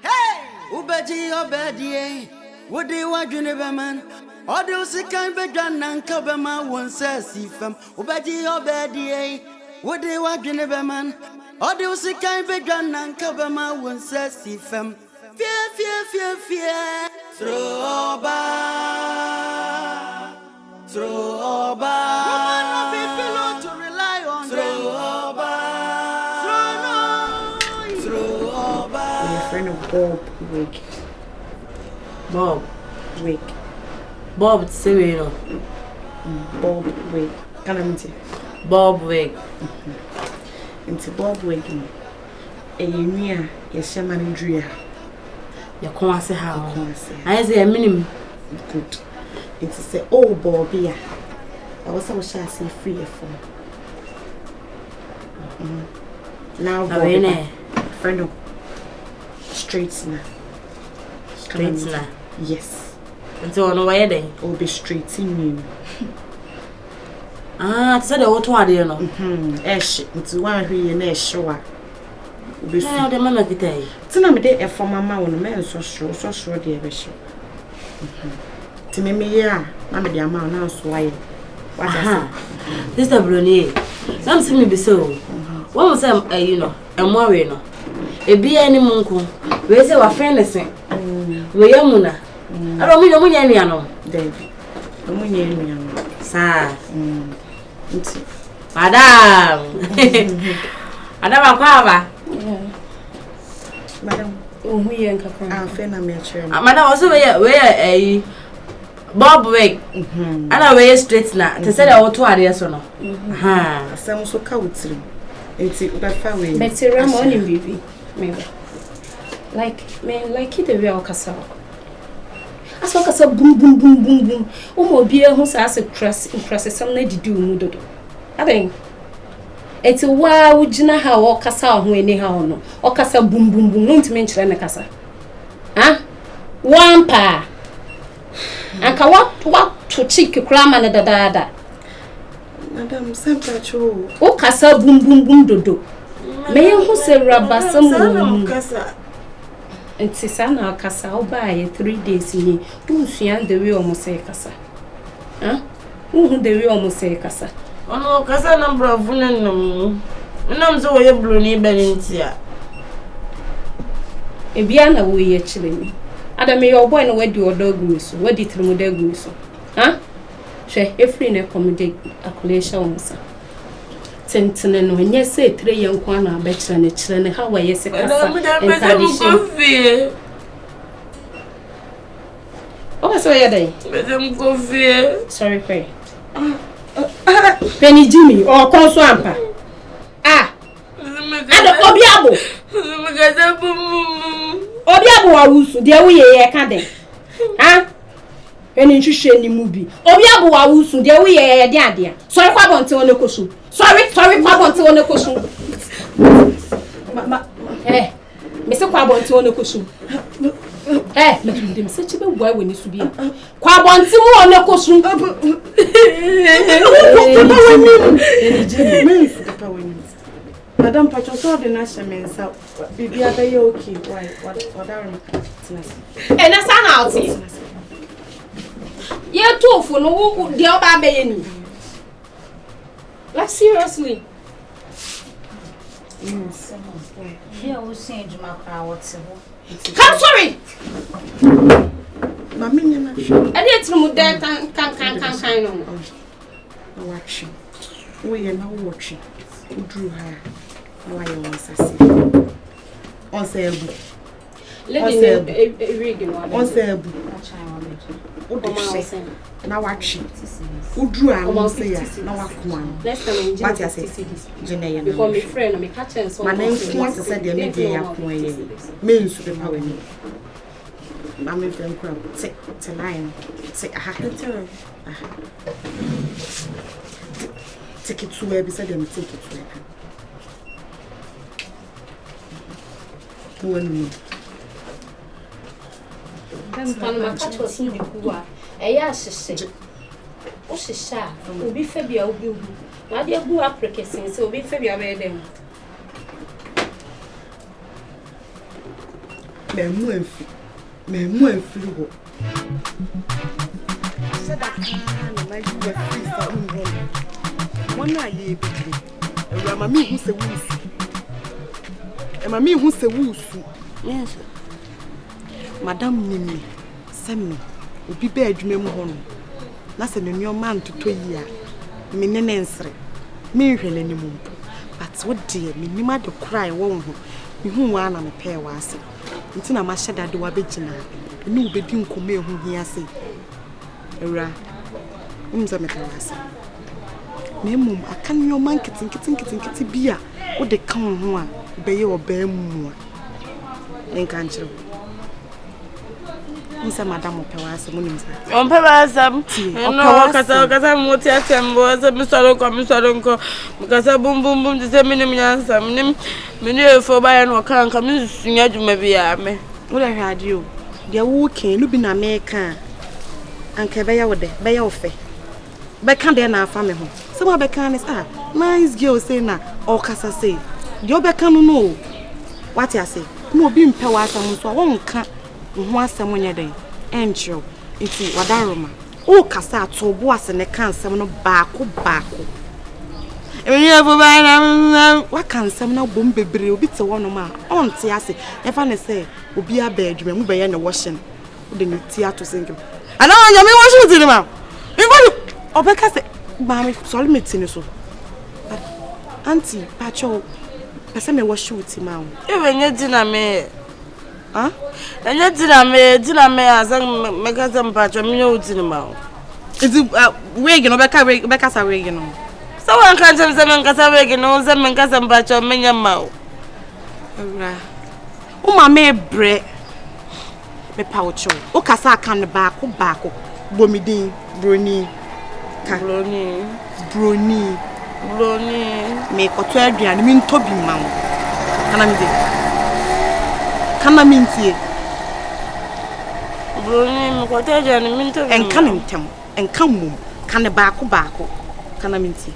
Hey! Ubeji obedie. Would they want you never man? ODO can be done and cover my one says if Ubeji obedie. Would they want you never man? ODO can be done and cover my one says if fear. Throw back. Throw back. People to rely on. Throw back. Throw back. My friend of Bob Wig. Bob Wig. Bob say no. Bob Wig. Can I meet you? Bob Wig. Into Bob Wig. Enya yeshaman Drea. You can't say how. I say a minimum. Good. It's say, oh, Bobby. I was so say free for. Now, Bobby, friend of straightener. Straightener? Yes. And so on why then? Or be straightening you. Ah, it's the auto idea, no? Ash, it's one who you know, sure. The man of the day. Tonight, day for my mouth, man, so sure, dear Bishop. To me, yeah, Mamma, the amount now, so why? What this is Bruni. Some see me be so. What was you know, and worry no. A be any monku. Where's our friend? Listen, we are Muna. I don't mean a Muniano. David, a Muniano, sir. Madame, Madame Quava. Madam, we ain't a friend of my chair. Madam also where a Bob Wig. And I wear straight now. To say that auto idea so no. Ha, some so cowardly. It's a family. But it's a morning, baby. Maybe. Like it a real castle. As well as a boom, boom, boom, boom, boom. Oh, my beer who says a crust in crosses some lady do mudo. I think it's a wow, Jina how or castle who anyhow no. Or castle boom, boom, boom, not to mention a casa. Ah, one pa. And what to chick cram and da da. Madam, sempre true. Oh, castle boom, boom, boom, do. May who say rubber some casa. And Sisana Casa, I'll buy 3 days in here. Who see the real Mosaic Casa? Huh? Who the real Mosaic Casa? Oh no, casa number of women no. And I'm so way Bruni Benintia. A Biana way actually. Adam may your boy no where do your dog miss, where did you dog miss? Huh? She every ne accommodate a collation, sir. Sentinel, when you say 3 young corner, better than a children, how are you? Oh, so you're there. Sorry, pray. Penny Jimmy or Conswampa. Ah, Obiabo. Obiabo, dear, we can't. Ah, and in any movie. Obiabo, dear, we dear. Sorry, I want to on the cushion. Sorry, I want to on the cushion. Eh, Mr. Quabon to on the cushion. Eh, let him such a boy when you should be. Quabon to on the cushion. Madam Pacho saw the national men's out. Be okay. Why? What are you? And that's an outing. You're too for no the other baby. Like seriously. Yes. Yeah, we sing my power. Come sorry. Mammy, I didn't know that can watching. We are now watching. Who drew her? Why you want to say? On Sebu. Let me read one. On Sebu. Now watching. Who drew her? On say now one. Next time, but you say, Jenny, because my friend, I'm catching so. My name is once said the media means to the power. Mammy friend crowd. Take to line. Take a hack and turn. Take it to where beside them, take it to where. When that's one of my catchers in the Kua. A yash, oh, she shall be Fabia. Now, dear, who are practicing, so be Fabia. memu enfi ho said that na my you were free for one na ye bi Awurama mi hu se wusu mama hu se wusu yes madam nimi semi obi ba adwuma mu ho no na se me nneoma ntoto yi a me ne nsre me hwele ni mu but what dear me nima de cry wo ho me hu wa na me pɛ wa ase nti na ma hyeda de wa begina ne wo bedi nkoma ehu hi ase Awura umza me pɛ wa ase me mum aka nneoma nkiti bia wo de ka ho a be ye oba mu a enka nkyere Nsa madam opewase mo nimsa. Opewase. No kasa mo ti atembo se mi soro nko. Kasa bum di se minim nyansa. Minim efo ba ya no kanka mi sunya adwuma bia me. Wo la hwade o. De wo kan no bi na me kan. Anka be ya wo de, be ya wo fe. Be kan de na afa me ho. Se mo be kan is nice girl say na o kasa say. De o be kan no. What you say? Mo obi mpewase mo so wo nka ho asem nya den encho nti wadaroma o kasa atobo ase ne kan asem no baako emi efo ba na wa kan asem na bom bebre obi te wono ma onte ase e fa ne se obi aba adwuma mu be ye ne washing o de ne ti ato single ana anya me washing ti ni ma ifo obeka se ba me sole meti ni so auntie pacho pese me washing ti ma o e we nya di na me ah enya dina me azan mega pacho me nyo dina ma Iti wig no beka sa wig no so wan kan se men kasa wig no se men kasa pacho me nya ma ora o ma me bre me paucho o kasa kan baako bomidin broni me koto aduane mi ntobi ma wo kana mi ntie broni me koto aduane mi ntobi enka ne ntem enka mum kana baako kana mi ntie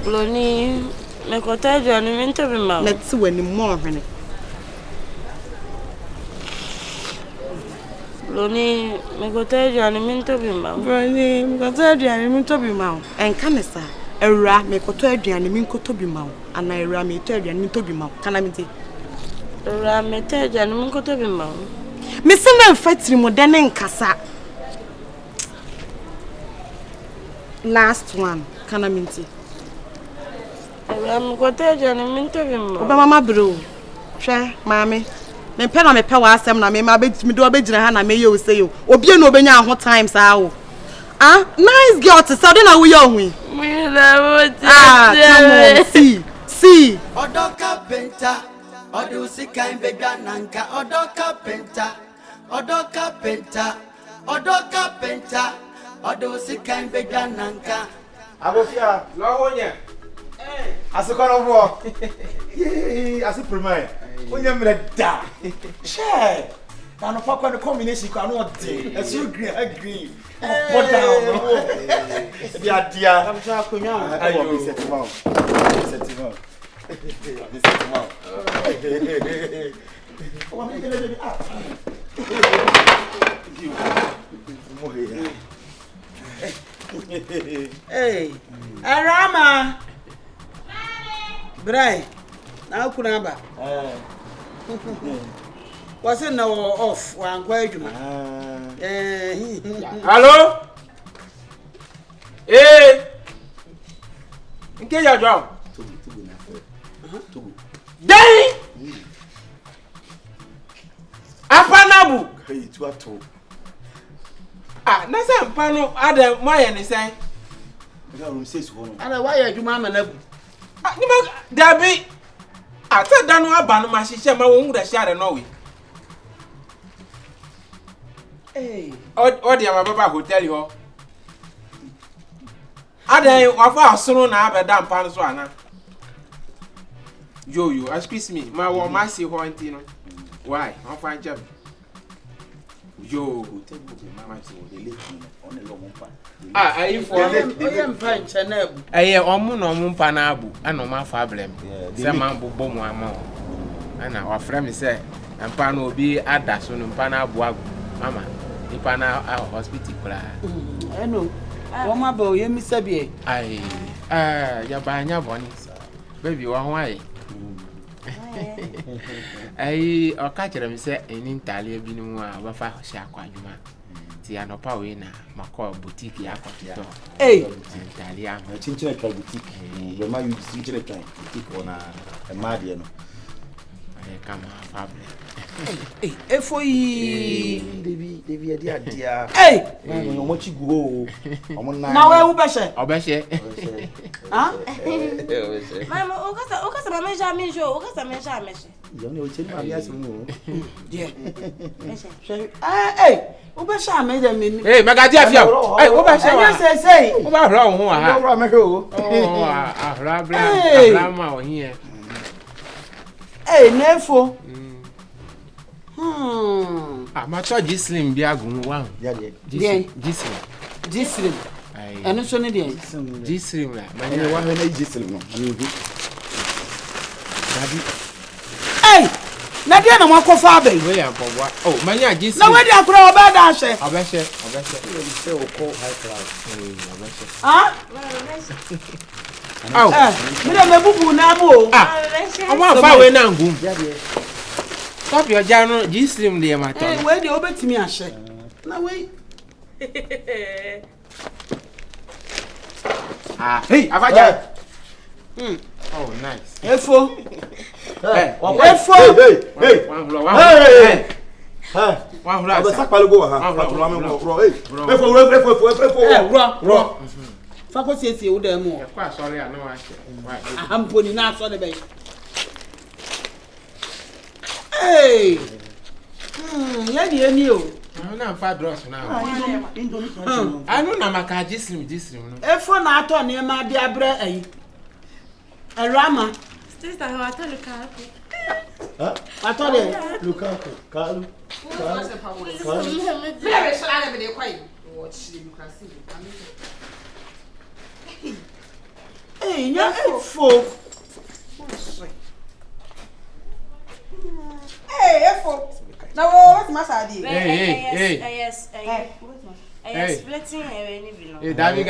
broni me koto aduane mi ntobi ma wo let's wani mo hwene broni me koto aduane mi ntobi ma wo broni me koto aduane mi ntobi ma wo enka ne sa Ewura me koto aduane mi nkoto bi ma wo ana ewura me to aduane mi ntobi ma wo kana mi ntie ewura me to aduane mi nkoto bi ma wo me se na mfatiri mo de ne nkasa last one kana mi ntie ewura me koto aduane mi ntobi ma wo oba mama bro hwe maame me pe na me pe wa asem na me ma be mi do obegina ha na me ye o say o obi e no obenya ho times a o nice girl to say na wo ye ohun me la wo ti come on see ODO CARPENTER ODO sikan bedwa nanka ODO CARPENTER ODO sikan bedwa nanka Abofia lo honye asikono bo Asew Preman onye mre da she na no pakwa the combination kwa no de Asew green put down dia am sha akonwa ayo set mount o ma kele de Hey, Awurama. Brai. Na kuna ba. Was it now off one quite? Hello? Eh. Nke ya drum. Dai. Apanabu. Hey, tu ato. Na say pano ada moye ni say. Ga room 6 ho no. Ana why you ma na bu? Ni ma dabi. Ata danu aba no ma hihye ma won da share no we. Hey. Odi ama baba hotel ho. Ada wafa asoro na abeda mpa so ana. Yo, excuse me. Ma wo ma si ho anti no. Why? I'm fine job. Yo, Hotel go mama ti wo de late on the long pa. ayi for Oyem fan channel. ayi omu na omu mpa na abu ana o ma fa blem. Se ma bobo mu ama o. Ana wa frame say ampa no obi ada so no mpa na aboa mama nipa na hospital kula eno wo ma ba o yemi sabie ai ya ba nya boni baby wa ho ai ai o ka kire mi se eni ntale bi nu a ba fa hye akwadwuma ti anopa we na makọ boutique ya kwato ntale am chinchina ka boutique we ma use chinchina ka boutique ona e ma de no kama fable efoi Devi adia no mo chi go omo na we wu behye obehye mama o ka sa mama ja mi jo o ka sa me ja me yo ne o cheni ma ya simu je o behye ame de me megadi afia o behye wa say o ba hra wo ho ha o me ho ahra bra ma o hie nefo ma to gislim bi agun wa gislim eno so ne de gislim la ma ne wa na gislim no dadi na de na makofa abai we ya pobwa manya gislim na we de akura oba da hye obehye se o ko high class mira me bubu na mo o fa we na ngum stop your jano gislim de ma to we de obetimi ahye na we hey afaja oh nice efo hey wa hula aba sakpale go ha patula me bro efo fa ko siesie wo da mu e kwa sorry ana wa hye amponi na so de be ya di eni o na fa dross na anu na maka gislim no efo na ato ne ma de abre ayi Awurama sister ho ato Lukaku ato de Lukaku kalu Mira so ala be de kwai wo chi Lukasi nya efo efo na wo what masadi yes splitting any below Davi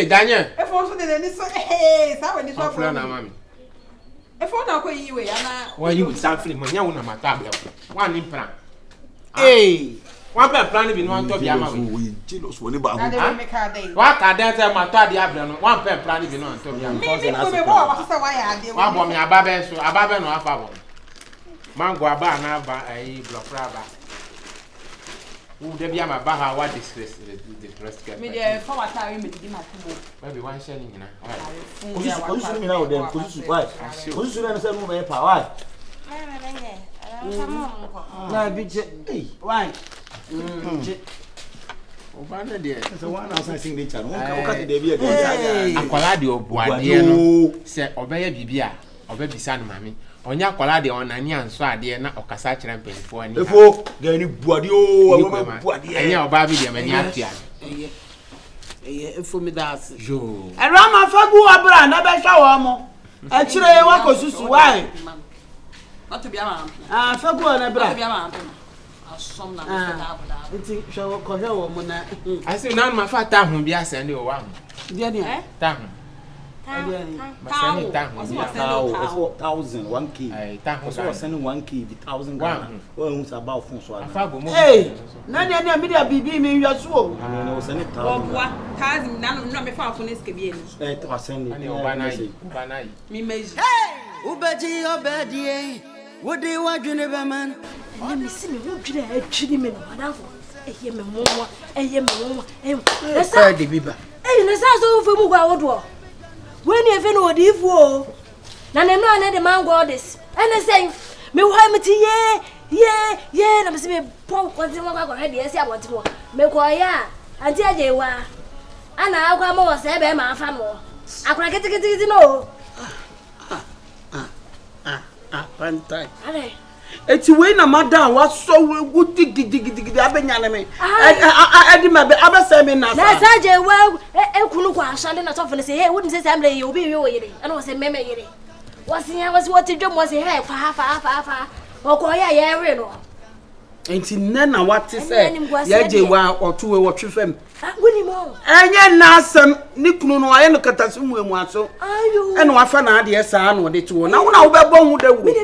Daniel efo so de ni so sa we ni so for na mami efo na ko yiwe ana wa you something manya wo na matabla one in plan one plan bi no anto bi ama we jealous woni ba na de me ka dey wa ka den say mato ade abla no one plan bi no anto bi ama me ko wa sa wa ya ade wa bo me ababe no afa bo mango aba na ba ai blokra ba u de bi ama ba ha wa disgrace me de fa wa ta we me di ma tubo maybe one share ni na kosu mi na o dem kosu why kosu na say mo be pa why na bi je why Obana de so one outside signature no ka de bi e akwala de obuade no se obeya bibia obebisa no mami onya akwala de onani anso ade na okasa kire mpenfo ani efo ga ni buade o buade anya oba bi de mani atia efo mi das jo Awurama fagu abra na be hwa wo mo a kire wa kosusu why Not be a man. Fagu na bra. Be a man. Some na Iti show ko he wo mo na. I say now my fat tahun bi asende o wa. Dia ni. Tahun. Tahun. 1000 1k. Eh tahun. So sending 1k the 1000 Ghana. Well who's about phone so. Hey, na me dia bibi mi nwa so o. Na o send 1000. Obwa, kazi na me fa phone eske bi eni. To send ani obana yi. Mi meji. Hey! Ubeji obedie. Wodi wadwene be man. Let see me who did a chili me madafo. Ehye me momo, ehye me momo. Esa de biba. Na sa so fu mu gwa wodo. When you no odifu o. Na ne no na de mango this. Ene say me wo me ti ye na me se me pon kwante mo gwa he de esi abonti mo. Me ko ya anti aje wa. Ana akwa mo wo se be ma afa mo. Akura kiti no. Pantan. Ale. Eti we na madam wa so we guti gidi abenya na me. Adi ma be abasa me na sa. Na saje wa ekunu kwa ashande na tofele say hey wouldn't say say am le obi wi wo yire. Ana wo say meme yire. Was what you do was a hair for half. Or call ya real. Ain't none of what to say. Yaja or 2 or 3 fem. Winnie more. And yet, now some Nickno, I look at us and so. And what fun idea, son, or the 2. Now, I'll be born with the wood.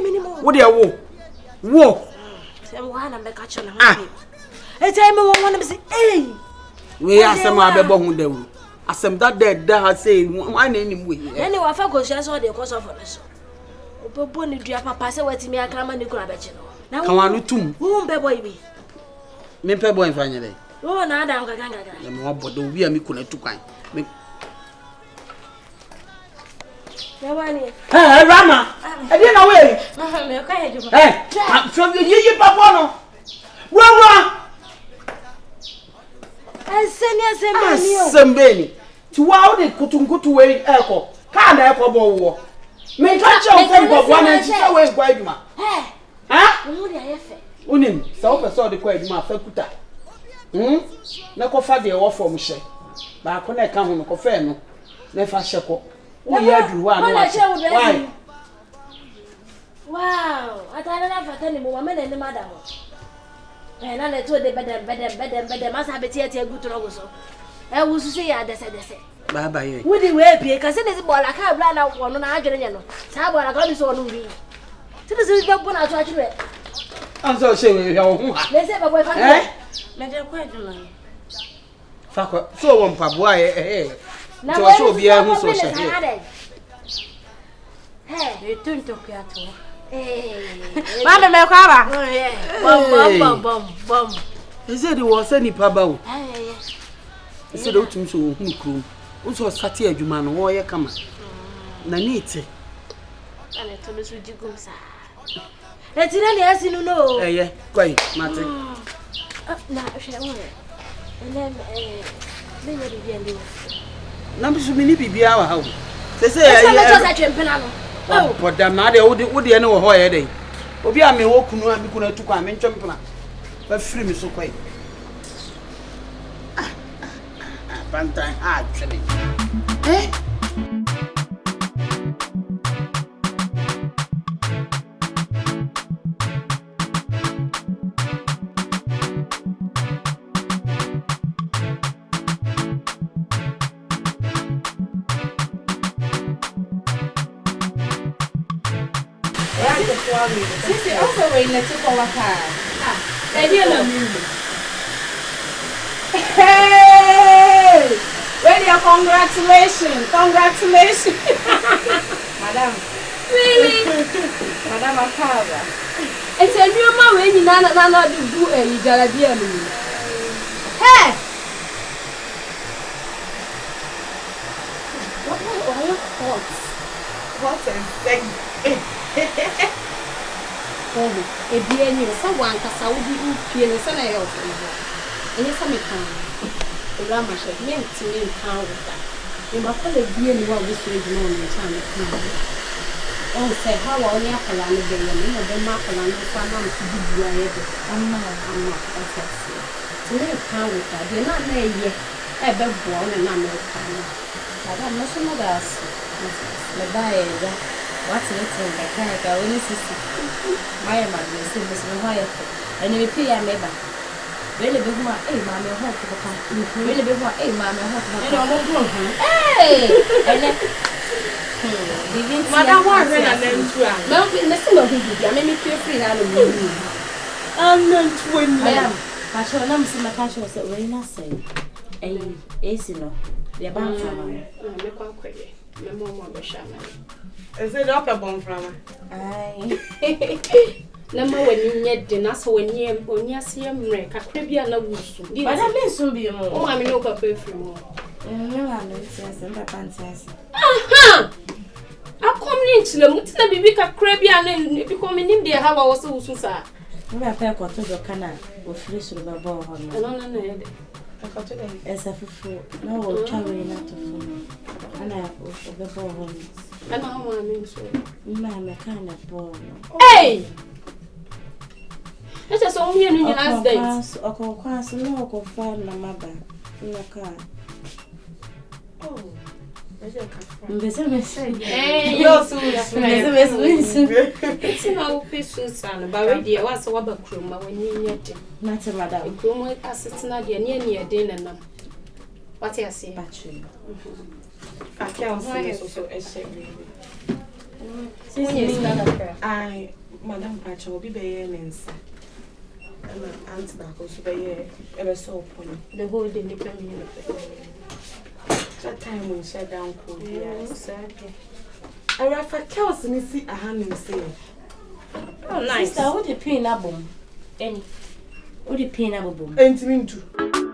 Would you walk? One and the catch on a time I want to say, hey. We are some other born with the wood. I some that dead, I say, my name we. Anyway, I forgot she saw the cause of us. But Bonnie, dear papa, say what to me, I come and you grab it. Now, come on, two. Won't be boy me. Me pay boy finally. Oh, now I'm going to go. But don't be a me couldn't to kind. Hey, Rama! I didn't know where. Hey, I'm from the Yee Papa. Rama! I send you some baby. To wow, they couldn't go to wait echo. Can't echo war. May catch your phone for 1 and 2 hours by you. Hey, huh? Unim, so I saw the quaid my faculty. No coffee the offer, Michelle. But I couldn't come home, coffee, no. Never shako. We had you one. Why? Wow, I don't have any woman and the madam. And I told the better, must have a theatre good to also. I was to say, I said, bye bye. Would you wear because it is a ball I can't run out 100. How I got this on me. So this is not when I try to read. I'm so sure let's have a boy. Let her quite alone. So one papa, eh? Now, I shall be able to say, hey, you turn to Kwaku. Mama, my car. Bum. He said it was any papa. He said, oh, to so who also Satia Juman, or you come. Nanite. And I told us with you go, sir. Let's see, you know. Eh, quite, Martin. Now, and then, maybe Number so many be our house. They say, oh, but damn, now they would the know why they. Obi a me wo kunu a me kunu to kwa me ntwempena. Ba free me so kwai. Pantan twene. Sisi also we let you go car. Hey! Radio, congratulations. Madam. Really? Madam Akaba. It's a new man when you not do a Jarabia. Hey! What are your thoughts? What a thing. Oh, a dear, someone can Saudi Pia and Sana. And yes, I may come. The Rama should mean to me how with that. You must probably be in what we should know in the time of time. Oh, say, how are you? Apple day and you know the Marple and the Pantan to give you a head. I'm not, that's it. To me, how with that. You're not there yet. Ever born and I'm not coming. But I'm not some of us. The buyer. What's it in the car? When is it? My mother said, Miss Mahaya, and you pay a neighbor. Really before a mammy hot to come. Really before a mammy hot to come. Hey! And then, Madame, one ran and then try. No, listen to him. I made me feel free out of me. I'm not 20. I am. I shall not see my cash was a very nice saying. A, no, the above family. I'm not quite quick. My mom was shaman. Is it up a bomb from? Aye. Number when you get dinner, so when you see him wreck, I could be a love. But I may soon be more. Oh, I'm no copy from more. No, I don't say the fancies. Aha! I come into the Mutina Bibica Caribbean and becoming in there. How I was so sad. We are pair to the canal or flesh with a ball. No. As a fool, no, traveling out of food. And I have the ball. And I want to my kind of ball. Hey! Let us only in your last days. Or call no go find my mother in the car. Oh, You're so it's now peace and barrier was a wabber crew when you yet. Not a madam. A crew assistant near dinner. What I say? I can't say so a shame. I, Madam Patch will be baying and say. And Aunt Backles bay ever so pony. The whole day depending. That time when shut down cool. Yes, I refer Kels and see a hand and say, oh, nice. Sister, what the pain album? Any? What the pain album? Ain't mean to.